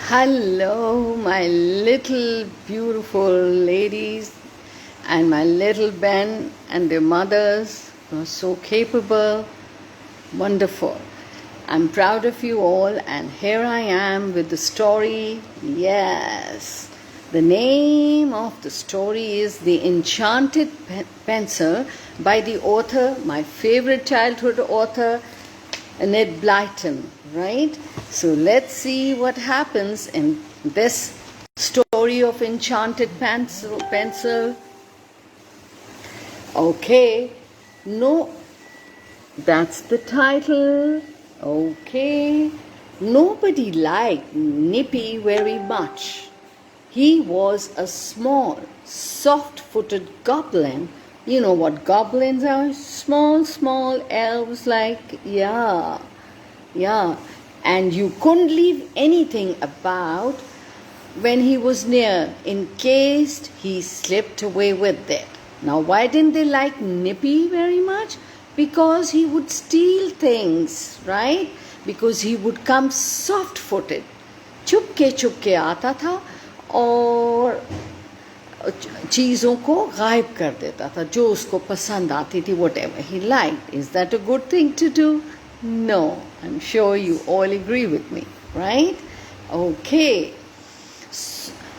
Hello, my little beautiful ladies and my little Ben and their mothers who are so capable, wonderful. I'm proud of you all, and here I am with the story. Yes, the name of the story is The Enchanted Pencil by the author, my favorite childhood author, Ned Blyton, right? So let's see what happens in this story of Enchanted Pencil. Okay, no, that's the title. Okay, nobody liked Nippy very much. He was a small, soft-footed goblin. You know what goblins are? Small elves like, yeah. And you couldn't leave anything about when he was near, in case he slipped away with it. Now, why didn't they like Nippy very much? Because he would steal things, right? Because he would come soft-footed. चुपके आता था और चीज़ों को गायब कर देता था जो उसको पसंद आती थी, whatever he liked. Is that a good thing to do? No, I'm sure you all agree with me, right? Okay.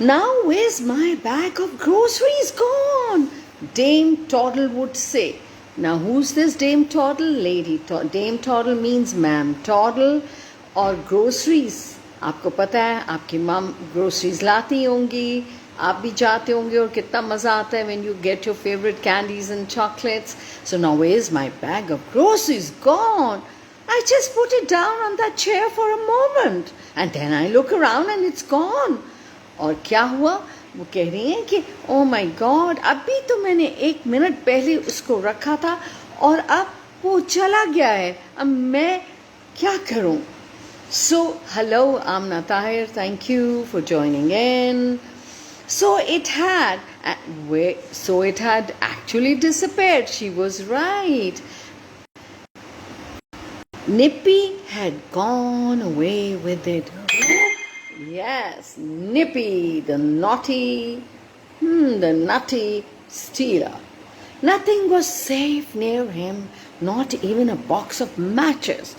Now where's my bag of groceries gone? Dame Toddle would say. Now who's this Dame Toddle? Lady Toddle. Dame Toddle means Ma'am Toddle. और groceries, आपको पता है आपकी मम groceries लाती होंगी, आप भी जाते होंगे और कितना मज़ा आता है when you get your favorite candies and chocolates. So now where's my bag of groceries gone? I just put it down on that chair for a moment and then I look around and it's gone. और क्या हुआ? वो कह रही हैं कि oh my God, अभी तो मैंने 1 मिनट पहले उसको रखा था और अब वो चला गया है. अब मैं क्या करूं? So, hello, Amna Tahir. Thank you for joining in. So it had actually disappeared. She was right. Nippy had gone away with it. Yes, Nippy, the nutty stealer. Nothing was safe near him, not even a box of matches.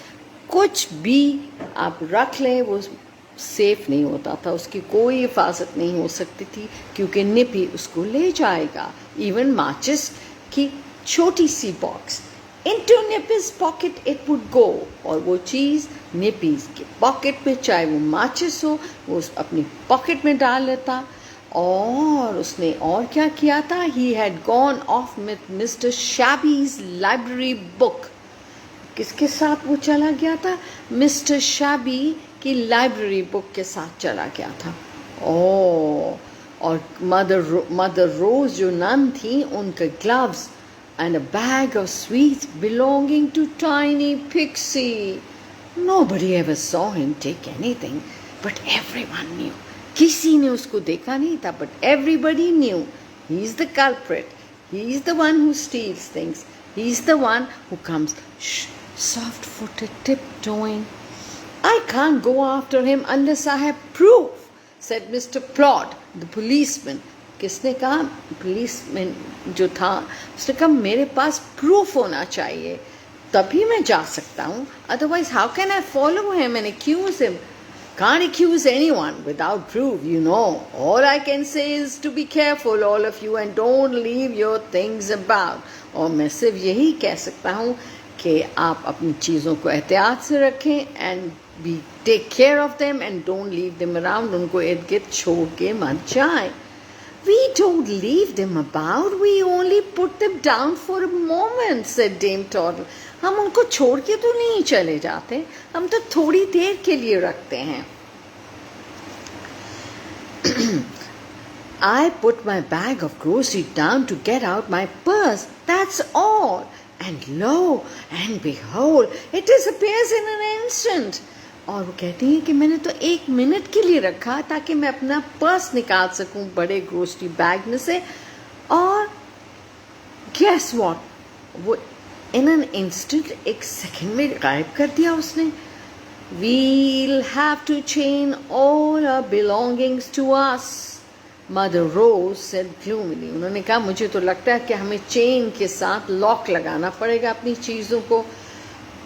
कुछ भी आप रख लें वो safe नहीं होता था, उसकी कोई हिफाजत नहीं हो सकती थी क्योंकि निपी उसको ले जाएगा. इवन माचिस की छोटी सी box into Nippy's pocket it would go, और वो चीज़ निपीज के पॉकेट में, चाहे वो माचिस हो, वो अपनी पॉकेट में डाल लेता. और उसने और क्या किया था? He had gone off with Mister Shabby's library book. किसके साथ वो चला गया था? मिस्टर शैबी की लाइब्रेरी बुक के साथ चला गया था. और मदर रोज जो नन थी, उनके gloves and a bag of sweets belonging to tiny Pixie. Nobody ever saw him take anything but everyone knew. किसी ने उसको देखा नहीं था, but everybody knew he is the culprit. He is the one who steals things. He is the one who comes soft-footed, tiptoeing. I can't go after him unless I have proof, said Mr. Plod, the policeman. किसने कहा? Policeman जो था, उसने कहा मेरे पास proof होना चाहिए, तभी मैं जा सकता हूँ. Otherwise, how can I follow him and accuse him? Can't accuse anyone without proof, you know. All I can say is to be careful, all of you, and don't leave your things about. और मैं सिर्फ यही कह सकता हूँ कि आप अपनी चीज़ों को एहतियात से रखें and be take care of them and don't leave them around. उनको इर्द गिर्द छोड़ के मत जाएं. We don't leave them about. We only put them down for a moment, said Dame Toddle. हम उनको छोड़ के तो नहीं चले जाते, हम तो थोड़ी देर के लिए रखते हैं. I put my bag of groceries down to get out my purse. That's all. And lo and behold, it disappears in an instant. और वो कहती हैं कि मैंने तो 1 मिनट के लिए रखा ताकि मैं अपना पर्स निकाल सकूं बड़े ग्रोसरी बैग में से. और guess what? वो in an instant, 1 सेकंड में गायब कर दिया उसने. We'll have to chain all our belongings to us. Mother Rose said gloomily. उन्होंने कहा मुझे तो लगता है कि हमें चेन के साथ लॉक लगाना पड़ेगा अपनी चीज़ों को.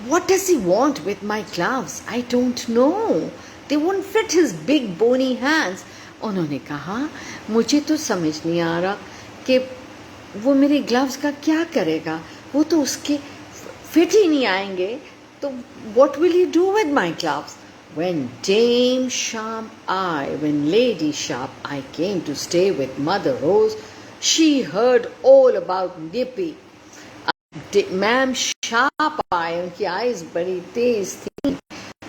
What does he want with my gloves? I don't know. They won't fit his big bony hands. उन्होंने कहा मुझे तो समझ नहीं आ रहा कि वो मेरे ग्लव्स का क्या करेगा. वो तो उसके फिट ही नहीं आएंगे. तो what will he do with my gloves? When Lady Sharp Eye came to stay with Mother Rose, she heard all about Nippy. Ma'am Sharp Eye, उनकी eyes बड़ी तेज थी.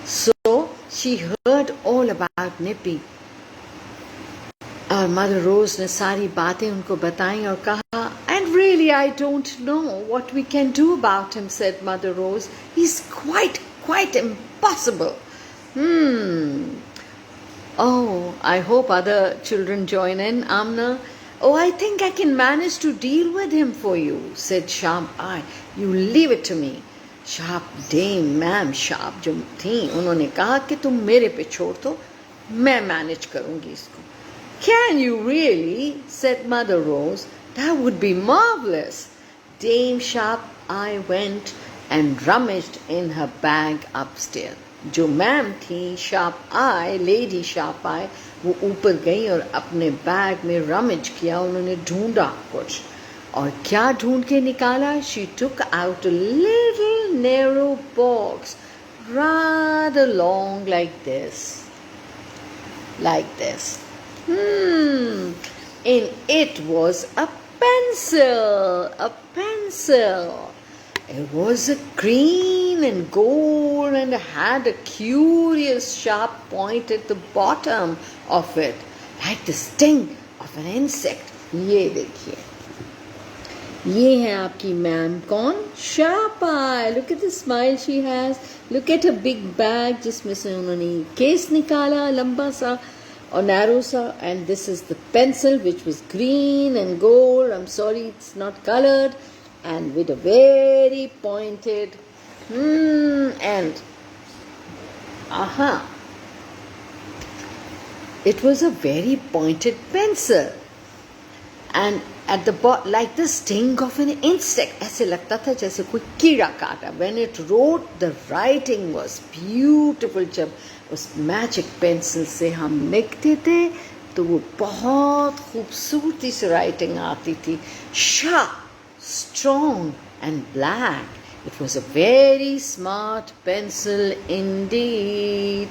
So she heard all about Nippy. और mother रोज ने सारी बातें उनको बताई और कहा, and really I don't know what we can do about him, said Mother Rose. He's quite impossible. Oh, I hope other children join in, Amna. Oh, I think I can manage to deal with him for you, said Sharp Eye. You leave it to me. Sharp Dame, Ma'am Sharp जो थी, उन्होंने कहा कि तुम मेरे पे छोड़ दो, मैं मैनेज करूंगी इसको. Can you really? said Mother Rose. That would be marvelous. Dame Sharp Eye went and rummaged in her bag upstairs. जो मैम थी शार्प आई, लेडी शार्प आई, वो ऊपर गई और अपने बैग में रमेज किया. उन्होंने ढूंढा कुछ और क्या ढूंढ के निकाला. She took out a little narrow box, rather long like this. In it was a pencil. It was green and gold and had a curious sharp point at the bottom of it, like the sting of an insect. ये देखिए, ये है आपकी ma'am कौन? Sharp Eye. Look at the smile she has. Look at her big bag जिसमें से उन्होंने case निकाला लंबा सा और narrow सा. And this is the pencil which was green and gold. I'm sorry it's not colored. And with a very pointed end. It was a very pointed pencil. And at the bottom, like the sting of an insect. ऐसे लगता था जैसे कोई कीड़ा काटा. When it wrote, the writing was beautiful. जब उस magic pencil से हम लिखते थे तो वो बहुत खूबसूरती से writing आती थी. Sharp, strong and black. It was a very smart pencil indeed.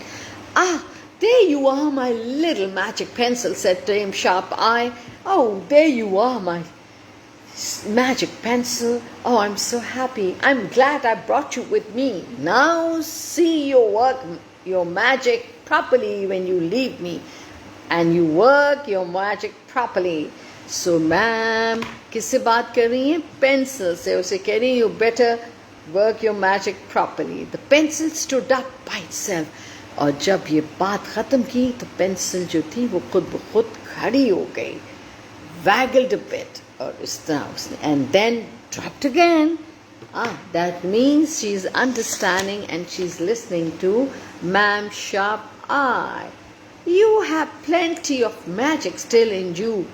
There you are, my little magic pencil, said Dame Sharp Eye. Oh, there you are, my magic pencil. Oh, I'm so happy. I'm glad I brought you with me. Now see your magic properly when you leave me. And you work your magic properly. So, ma'am, किससे बात कर रही हैं? Pencil से. उसे कह रही हैं, you better work your magic properly. The pencil stood up by itself. और जब ये बात ख़त्म की तो पेंसिल जो थी वो खुद ब खुद खड़ी हो गई. Waggled a bit. और इस तरह उसने. And then dropped again. That means she's understanding and she's listening to Ma'am Sharp Eye. You have plenty of magic still in you.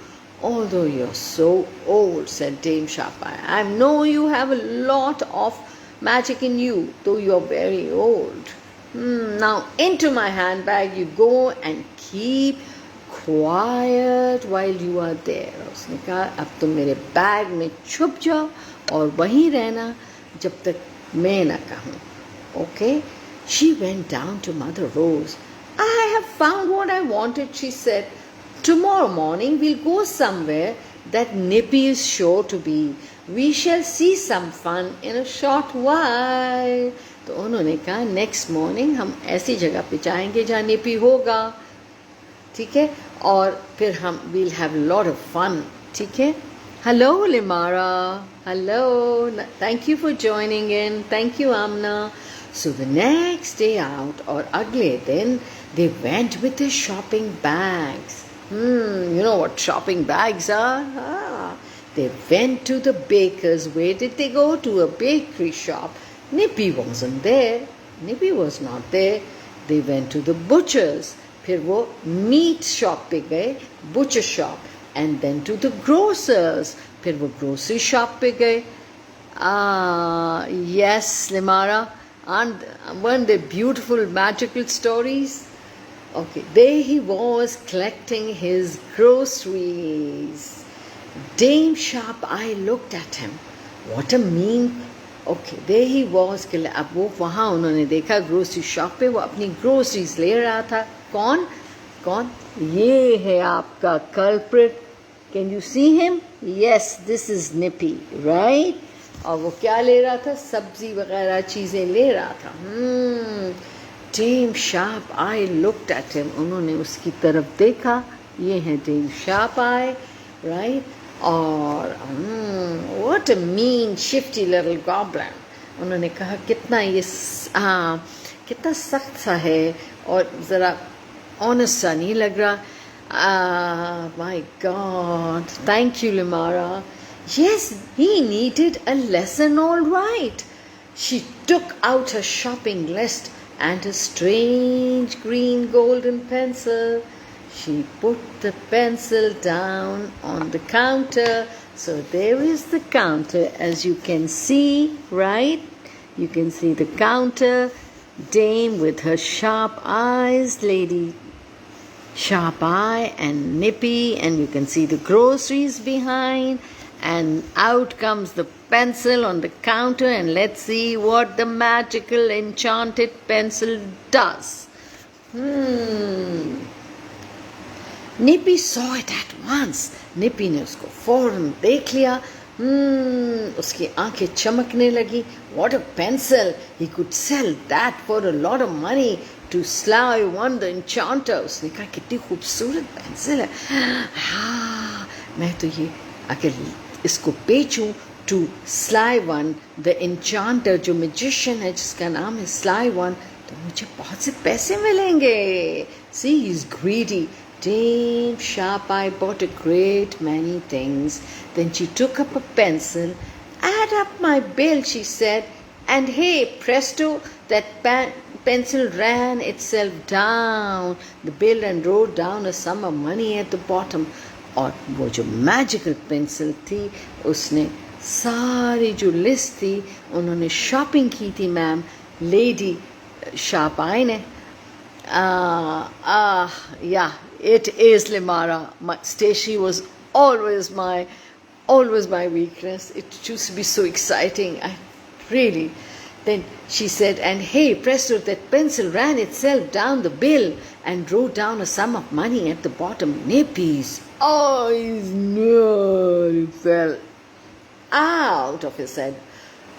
Although you're so old, said Dame Sharp Eye. I know you have a lot of magic in you, though you're very old. Now into my handbag you go and keep quiet while you are there. उसने कहा अब तुम मेरे bag में छुप जाओ और वहीं रहना जब तक मैं न कहूँ. Okay? She went down to Mother Rose. I have found what I wanted, she said. Tomorrow morning we'll go somewhere that Nippy is sure to be. We shall see some fun in a short while. तो उन्होंने कहा next morning हम ऐसी जगह पे जाएंगे जहाँ निपी होगा. ठीक है, और फिर हम we'll have a lot of fun. ठीक है. Hello Limara. Hello. Thank you for joining in. Thank you Amna. So the next day out or अगले दिन they went with their shopping bags. You know what shopping bags are? They went to the baker's. Where did they go? To a bakery shop. Nippy wasn't there. Nippy was not there. They went to the butcher's. फिर वो meat shop पे गए, butcher shop. And then to the grocer's. फिर वो grocery shop पे गए. Yes, Limara. Weren't they beautiful, magical stories? Okay, there he was collecting his groceries. Dame Sharp-Eye looked at him. What a mean... Okay, there he was. अब वो वहाँ उन्होंने देखा grocery shop पे, वो अपनी ग्रोसरीज ले रहा था. कौन? ये है आपका culprit. Can you see him? Yes, this is Nippy, right? और वो क्या ले रहा था? सब्जी वगैरह चीज़ें ले रहा था. Dame Sharp-Eye looked at him. उन्होंने उसकी तरफ देखा. ये है Dame Sharp-Eye, right? और what a mean shifty little goblin. उन्होंने कहा कितना ये कितना सख्त सा है और ज़रा ऑनेस्ट सा नहीं लग रहा. My God, thank you, Limara. Yes, he needed a lesson, all right. She took out her shopping list and a strange green golden pencil. She put the pencil down on the counter. So there is the counter, as you can see, right? You can see the counter. Dame with her sharp eyes, Lady Sharp-Eye and Nippy, and you can see the groceries behind. And out comes the pencil on the counter, and let's see what the magical enchanted pencil does. Nippy saw it at once. Nippy ने उसको फौरन देख लिया. उसकी आंखें चमकने लगी. What a pencil! He could sell that for a lot of money to Sly One the Enchanter. उसने कहा कितनी खूबसूरत पेंसिल है. हाँ, मैं तो ये अगर इसको बेचूं to Sly One the Enchanter, जो magician है जिसका नाम है Sly One, तो मुझे बहुत से पैसे मिलेंगे. See, he's greedy. Dame Sharp-Eye bought a great many things. Then she took up a pencil. Add up my bill, she said. And hey, presto, that pencil ran itself down the bill and wrote down a sum of money at the bottom. और वो जो magical pencil थी, उसने सारी जो list थी, उन्होंने shopping की थी मैम लेडी Sharp-Eye ने. Yeah, it is Limara. Stacy was always my weakness. It used to be so exciting. Really. Then she said, and hey, presto, that pencil ran itself down the bill and wrote down a sum of money at the bottom. Nippy's eyes nearly fell out of his head.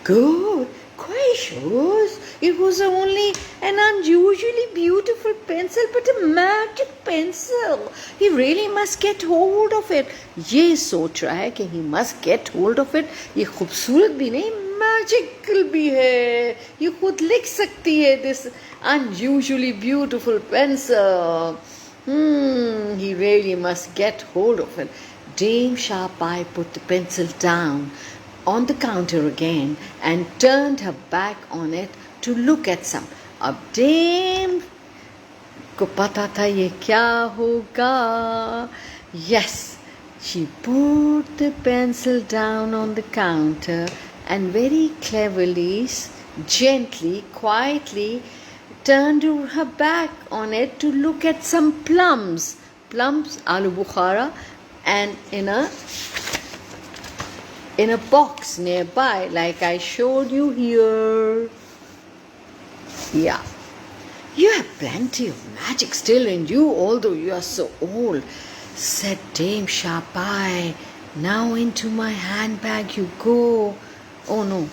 Good gracious, it was only an unusually beautiful pencil, but a magic pencil. He really must get hold of it. ये सोच रहा है कि he must get hold of it. ये खूबसूरत भी नहीं, magical भी है. ये खुद लिख सकती है this unusually beautiful pencil. He really must get hold of it. Dame Sharp-Eye put the pencil down on the counter again and turned her back on it to look at some. अब Dame को पता था ये क्या होगा. Yes, she put the pencil down on the counter and very cleverly, gently, quietly turned her back on it to look at some plums, aloo bukhara, and in a box nearby, like I showed you here. Yeah, you have plenty of magic still in you, although you are so old, said Dame Sharp-Eye. Now into my handbag you go. Oh no,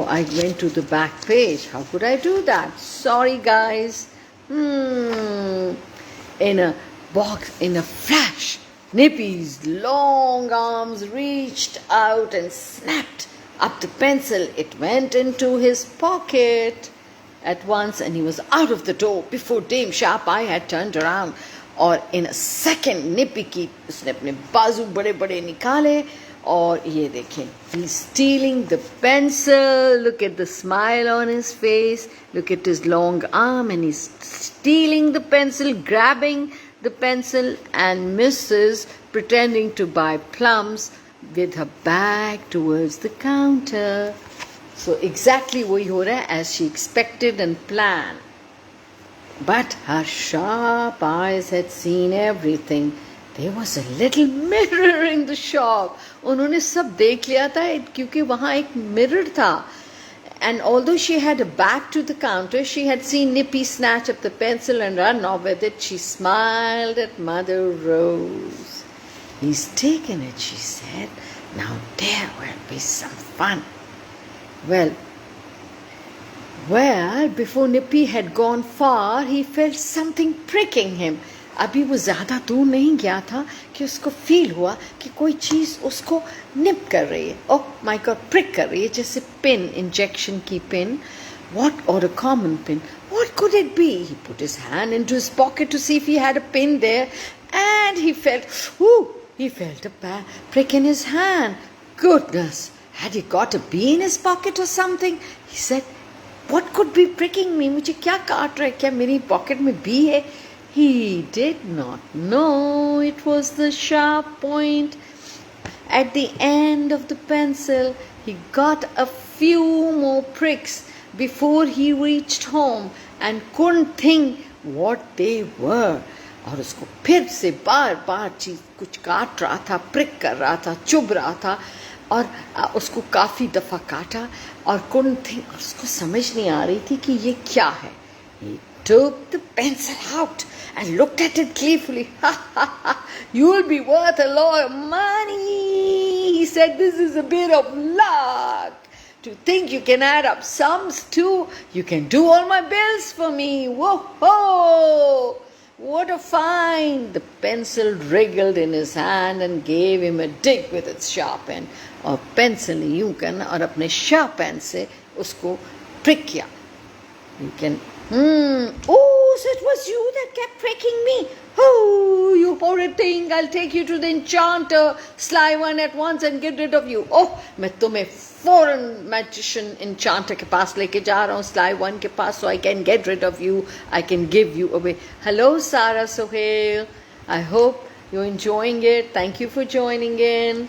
I went to the back page. How could I do that? Sorry guys. In a box, in a flash, Nippy's long arms reached out and snapped up the pencil. It went into his pocket at once and he was out of the door before Dame Sharp-Eye had turned around. और in a second Nippy की उसने अपने बाजू बड़े बड़े निकाले और ये देखें, he's stealing the pencil. Look at the smile on his face. Look at his long arm, and he's stealing the pencil, grabbing the pencil, and Mrs. pretending to buy plums with her back towards the counter. So exactly वही हो रहा है as she expected and planned. But her sharp eyes had seen everything. There was a little mirror in the shop. उन्होंने सब देख लिया था क्योंकि वहाँ एक mirror था. And although she had a back to the counter, she had seen Nippy snatch up the pencil and run off with it. She smiled at Mother Rose. He's taken it, she said. Now there will be some fun. Well, before Nippy had gone far, he felt something pricking him. अभी वो ज़्यादा दूर नहीं गया था कि उसको feel हुआ कि कोई चीज़ उसको निप कर रही है. ओह माय गॉड, प्रिक कर रही है, जैसे पिन, इंजेक्शन की pin. What, or a common pin? What could it be? He put his hand into his pocket to see if he had a pin there, and he felt a prick in his hand. Goodness, had he got a bee in his pocket or something? He said, what could be pricking me? मुझे क्या काट रहा है? क्या मेरी pocket में bee है? He did not know it was the sharp point at the end of the pencil. He got a few more pricks before he reached home and couldn't think what they were. और उसको फिर से बार बार चीज कुछ काट रहा था, prick कर रहा था, चुभ रहा था, और उसको काफ़ी दफ़ा काटा और couldn't think, और उसको समझ नहीं आ रही थी कि ये क्या है. He took the pencil out and looked at it gleefully. Ha ha ha! You'll be worth a lot of money, he said. This is a bit of luck. To think you can add up sums too. You can do all my bills for me. Whoa-ho! What a find! The pencil wriggled in his hand and gave him a dig with its sharp end. और pencil यूं करना और अपने sharp end से उसको prick किया. You can. Oh, so it was you that kept pricking me. Oh, you horrid thing! I'll take you to the enchanter, sly one, at once and get rid of you. Oh, मैं तुम्हें foreign magician enchanter के पास लेके जा रहा हूँ, sly one के पास, so I can get rid of you. I can give you away. Hello, Sarah Sohail. I hope you're enjoying it. Thank you for joining in.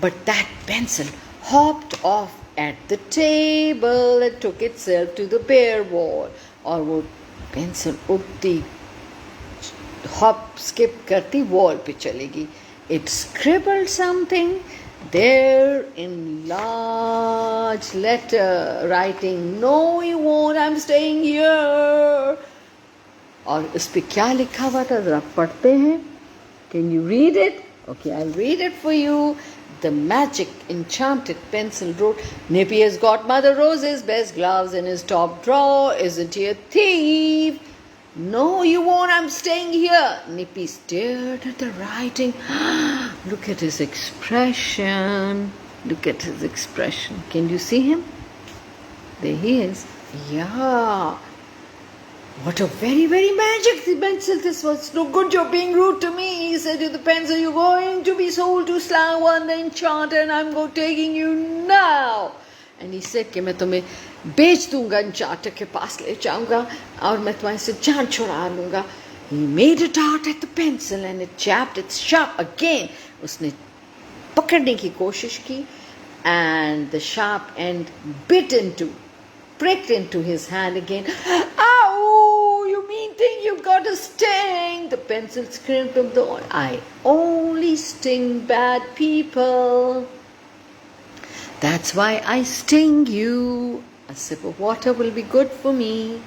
But that pencil hopped off at the table and took itself to the bare wall. और वो pencil उड़ती, hop skip करती wall पे चलेगी. It scribbled something there in large letter writing, no you won't, I'm staying here. और उस पे क्या लिखा हुआ था, जरा पढ़ते हैं. Can you read it? Okay, I'll read it for you. The magic enchanted pencil wrote, Nippy has got Mother Rose's best gloves in his top drawer. Isn't he a thief? No, you won't. I'm staying here. Nippy stared at the writing. Look at his expression. Look at his expression. Can you see him? There he is. Yeah. What a very, very magic pencil this was. No good you're being rude to me, he said to the pencil. You're going to be sold to Sly One the Enchanter and I'm taking you now. And he said कि मैं तुम्हें बेच दूंगा, enchanter के पास ले जाऊंगा और मैं तुम्हारे से जान छुड़ा लूंगा. He made a dart at the pencil and it jabbed its sharp again. उसने पकड़ने की कोशिश की and the sharp end pricked into his hand again. Ow! You mean thing, you got a sting! The pencil screamed from the wall. I only sting bad people. That's why I sting you. A sip of water will be good for me.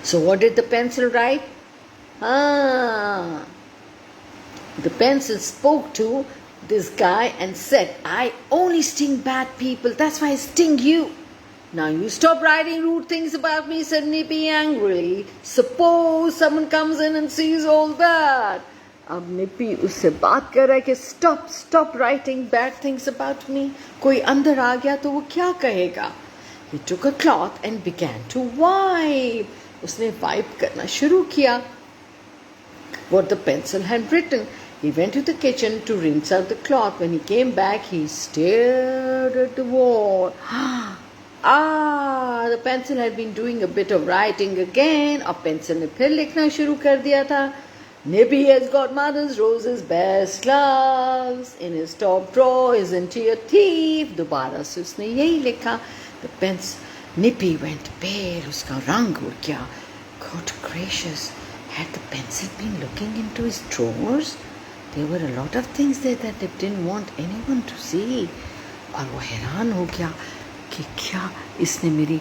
So what did the pencil write? The pencil spoke to this guy and said, I only sting bad people. That's why I sting you. Now you stop writing rude things about me, said Nippy angrily. Suppose someone comes in and sees all that. अब निपी उससे बात कर रहा है कि stop writing bad things about me. कोई अंदर आ गया तो वो क्या कहेगा? He took a cloth and began to wipe. उसने वाइप करना शुरू किया what the pencil had written. He went to the kitchen to rinse out the cloth. When he came back, he stared at the wall. The pencil had been doing a bit of writing again. अब pencil ने फिर लिखना शुरू कर दिया था. Nippy has got mother's roses, best gloves. In his top drawer, isn't he a thief? दोबारा से उसने यही लिखा. The pencil, Nippy went pale. उसका रंग उड़ गया. Good gracious, had the pencil been looking into his drawers? There were a lot of things there that Nip didn't want anyone to see. और वो हैरान हो गया कि क्या इसने मेरी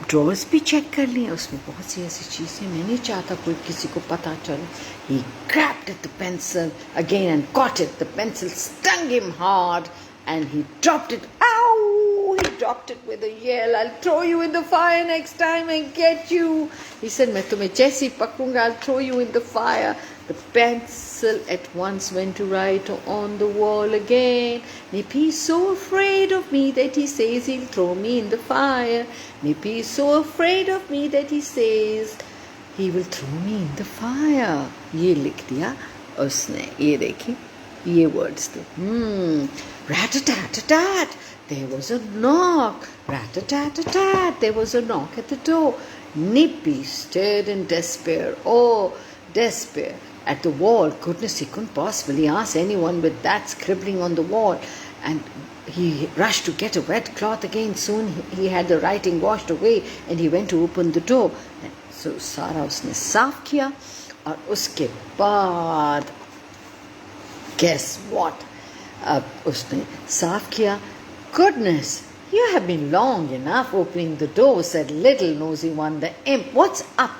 ड्रॉर्स भी चेक कर लिए. उसमें बहुत सी ऐसी चीज़ें मैं नहीं चाहता कोई किसी को पता चले. He grabbed at the pencil again and caught it. The pencil stung him hard and he dropped it. Ow! He dropped it with a yell. I'll throw you in the fire next time I get you. He said, मैं तुम्हें जैसे ही पकड़ूंगा, I'll throw you in the fire. The pencil at once went to write on the wall again. Nippy's so afraid of me that he says he'll throw me in the fire. Nippy's so afraid of me that he says he will throw me in the fire. ये लिख दिया उसने. ये देखिए ये words थे. Rat-a-tat-a-tat. There was a knock. Rat-a-tat-a-tat. There was a knock at the door. Nippy stared in despair. Oh, despair. At the wall. Goodness, he couldn't possibly ask anyone with that scribbling on the wall. And he rushed to get a wet cloth again. Soon he had the writing washed away and he went to open the door. So सारा उसने साफ किया और उसके बाद guess what? अब उसने साफ किया. Goodness, you have been long enough opening the door, said little nosy one, the imp. What's up?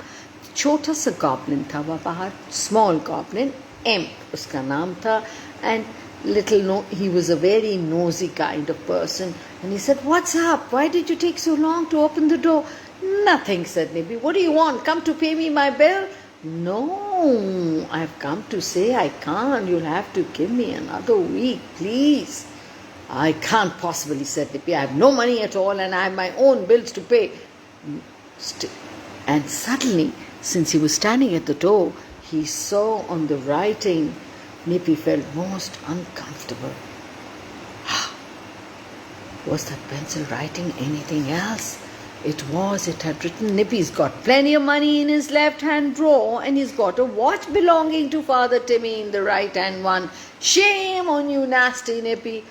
छोटा सा goblin था वहाँ बाहर. Small goblin, imp उसका नाम था. And he was a very nosy kind of person. And he said, what's up? Why did you take so long to open the door? Nothing, said Nippy. What do you want? Come to pay me my bill? No, I've come to say I can't. You'll have to give me another week, please. I can't possibly, said Nippy. I have no money at all and I have my own bills to pay. And suddenly, since he was standing at the door, he saw on the writing. Nippy felt most uncomfortable. Was that pencil writing anything else? It was. It had written, Nippy's got plenty of money in his left-hand drawer and he's got a watch belonging to Father Timmy in the right-hand one. Shame on you, nasty Nippy.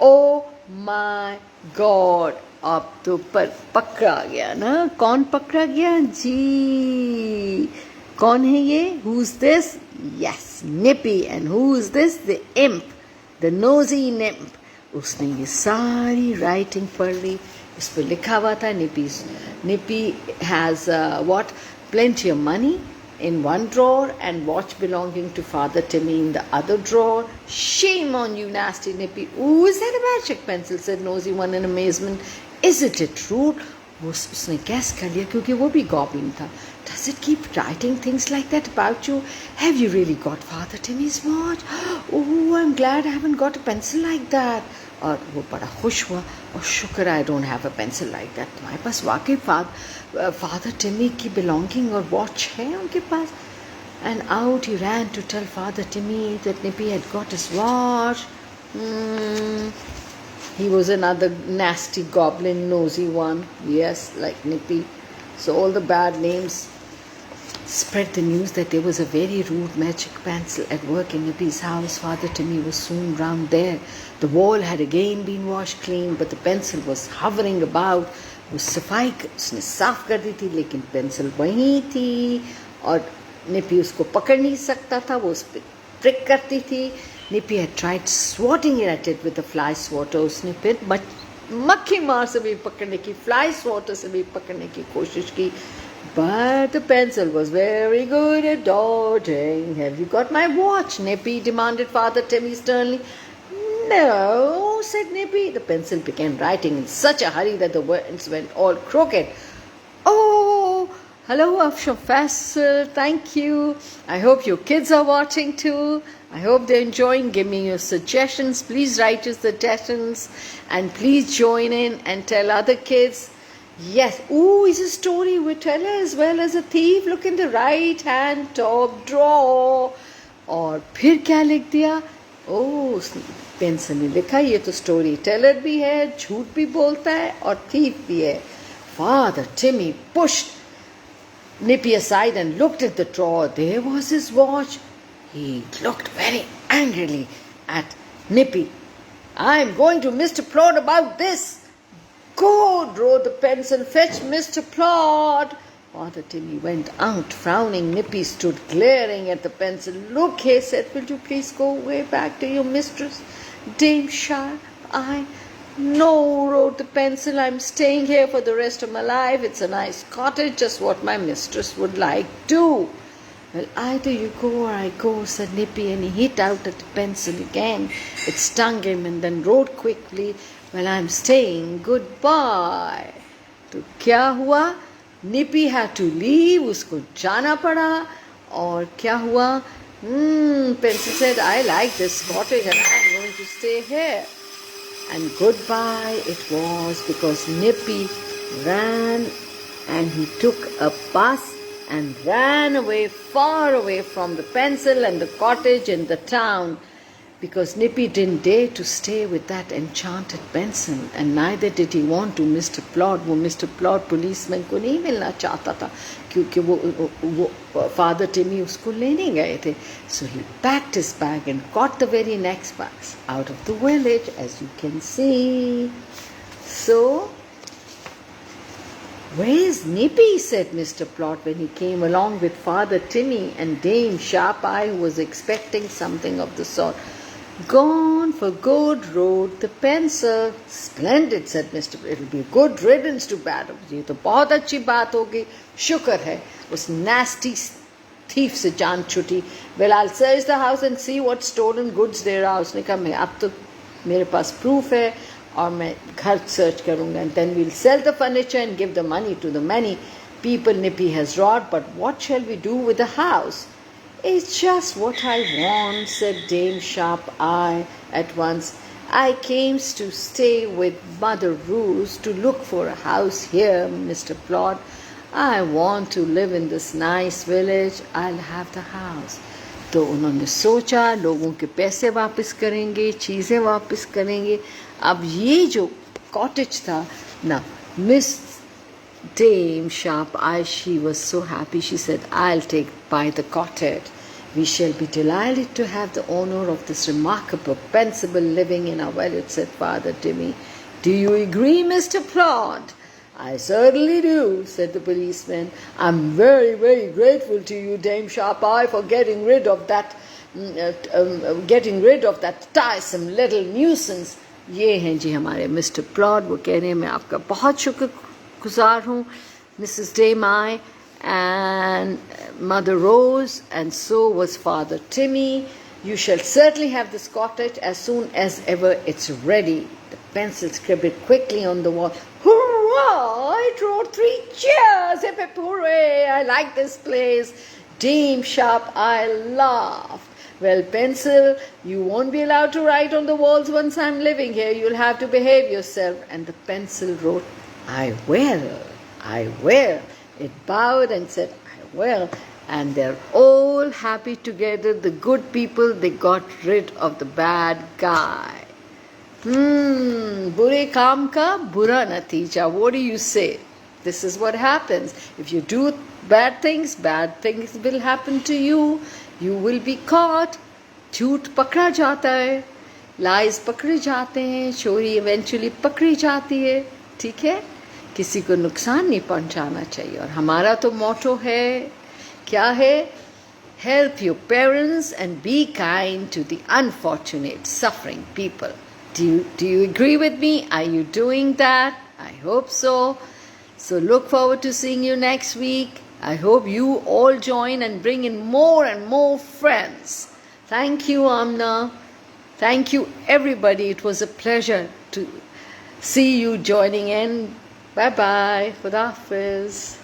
Oh my God. अब तो पकड़ा गया ना. कौन पकड़ा गया जी? कौन है ये? Who's this? Yes, Nippy. And who's this? The imp, the nosy imp. उसने ये सारी writing पढ़ ली. इस पर लिखा हुआ था Nippy has what? Plenty of money in one drawer and watch belonging to Father Timmy in the other drawer. Shame on you, nasty Nippy. Ooh, is that a magic pencil? Said nosy one in amazement. Isn't it true? उसने guess कर लिया क्योंकि वो भी goblin था. Does it keep writing things like that about you? Have you really got Father Timmy's watch? Oh, I'm glad I haven't got a pencil like that. और वो बड़ा खुश हुआ. और शुक्र I don't have a pencil like that. तुम्हारे पास वाकई Father Timmy की belonging और watch है उनके पास. And out he ran to tell Father Timmy that Nippy had got his watch. He was another nasty goblin, nosy one. Yes, like Nippy. So all the bad names spread the news that there was a very rude magic pencil at work in Nippy's house. Father Timmy was soon round there. The wall had again been washed clean, but the pencil was hovering about. वो सफाई उसने साफ कर दी थी, लेकिन pencil वहीं थी और Nippy उसको पकड़ नहीं सकता था. वो उस पर ट्रिक करती थी. Nippy had tried swatting at it with a fly swatter. उसने फिर मक्खी मार से भी पकड़ने की, fly swatter से भी पकड़ने की कोशिश की. But the pencil was very good at dodging. Have you got my watch? Nippy demanded Father Timmy sternly. No, said Nippy. The pencil began writing in such a hurry that the words went all crooked. Oh, hello, Professor. Thank you. I hope your kids are watching too. I hope they're enjoying. Give me your suggestions. Please write your suggestions and please join in and tell other kids. Yes, ooh, is a storyteller as well as a thief. Look in the right hand top drawer. और फिर क्या लिख दिया? ओह, pencil ने लिखा ये तो story teller भी है, झूठ भी बोलता है और thief भी है. Father Timmy pushed Nippy aside and looked at the drawer. There was his watch. He looked very angrily at Nippy. I'm going to Mr. Plod about this. Go, wrote the pencil, fetch Mr. Plod. Father Timmy went out, frowning. Nippy stood glaring at the pencil. Look, he said, will you please go away back to your mistress, Dame Sharp? No, wrote the pencil, I'm staying here for the rest of my life. It's a nice cottage, just what my mistress would like to. Well, either you go or I go, said Nippy, and he hit out at the pencil again. It stung him and then wrote quickly, well, I'm staying, goodbye. तो क्या हुआ? Nippy had to leave, उसको जाना पड़ा. और क्या हुआ? Pencil said, I like this cottage and I'm going to stay here. And goodbye it was, because Nippy ran and he took a bus and ran away, far away from the pencil and the cottage and the town, because Nippy didn't dare to stay with that enchanted pencil, and neither did he want to Mr. Plod. वो Mr. Plod policeman को नहीं मिलना चाहता था, क्योंकि वो Father Timmy उसको लेने गए थे. So he packed his bag and caught the very next bus out of the village, as you can see. So, where is Nippy? said Mr. Plot when he came along with Father Timmy and Dame Sharp-Eye, who was expecting something of the sort. Gone for good, wrote the pencil. Splendid, said Mr. It'll be a good riddance to bad. ये तो बहुत अच्छी बात होगी. शुक्र है उस nasty thief से जान छुटी. Well, I'll search the house and see what stolen goods there are. उसने कहा मैं अब तो मेरे पास proof है और मैं घर search करूँगा. And then we'll sell the furniture and give the money to the many people Nippy has robbed. But what shall we do with the house? It's just what I want, said Dame Sharp-Eye at once. I came to stay with Mother Rose to look for a house here, Mr. Plod. I want to live in this nice village. I'll have the house. तो उन्होंने सोचा लोगों के पैसे वापस करेंगे, चीज़ें वापस करेंगे. अब ये जो कॉटेज था ना, miss Dame Sharp-Eye, she was so happy. She said, I'll buy the cottage. We shall be delighted to have the honor of this remarkable pencil living in our village, said Father Timmy. Do you agree, Mr. Plod? I certainly do, said the policeman. I'm very, very grateful to you, Dame Sharp-Eye, for getting rid of that tiresome little nuisance. ये हैं जी हमारे mister ploughed. वो कह रहे हैं मैं आपका बहुत शुक्रगुजार हूँ, Mrs. Dame Eye and Mother Rose, and so was Father Timmy. You shall certainly have this cottage as soon as ever it's ready. The pencil scribbled quickly on the wall. Hurrah! It wrote 3 cheers! Hip hip hooray! I like this place. Dame Sharp-Eye laughed. Well, pencil, you won't be allowed to write on the walls once I'm living here. You'll have to behave yourself. And the pencil wrote, I will, I will. It bowed and said, I will. And they're all happy together. The good people, they got rid of the bad guy. Bure kaam ka bura natija. What do you say? This is what happens. If you do bad things will happen to you. You will be caught. झूठ पकड़ा जाता है. Lies पकड़े जाते हैं. चोरी eventually पकड़ी जाती है. ठीक है? किसी को नुकसान नहीं पहुंचाना चाहिए. और हमारा तो मोटो है, क्या है? Help your parents and be kind to the unfortunate, suffering people. Do you agree with me? Are you doing that? I hope so. So look forward to seeing you next week. I hope you all join and bring in more and more friends. Thank you, Amna. Thank you, everybody. It was a pleasure to see you joining in. Bye-bye. Khuda Hafiz.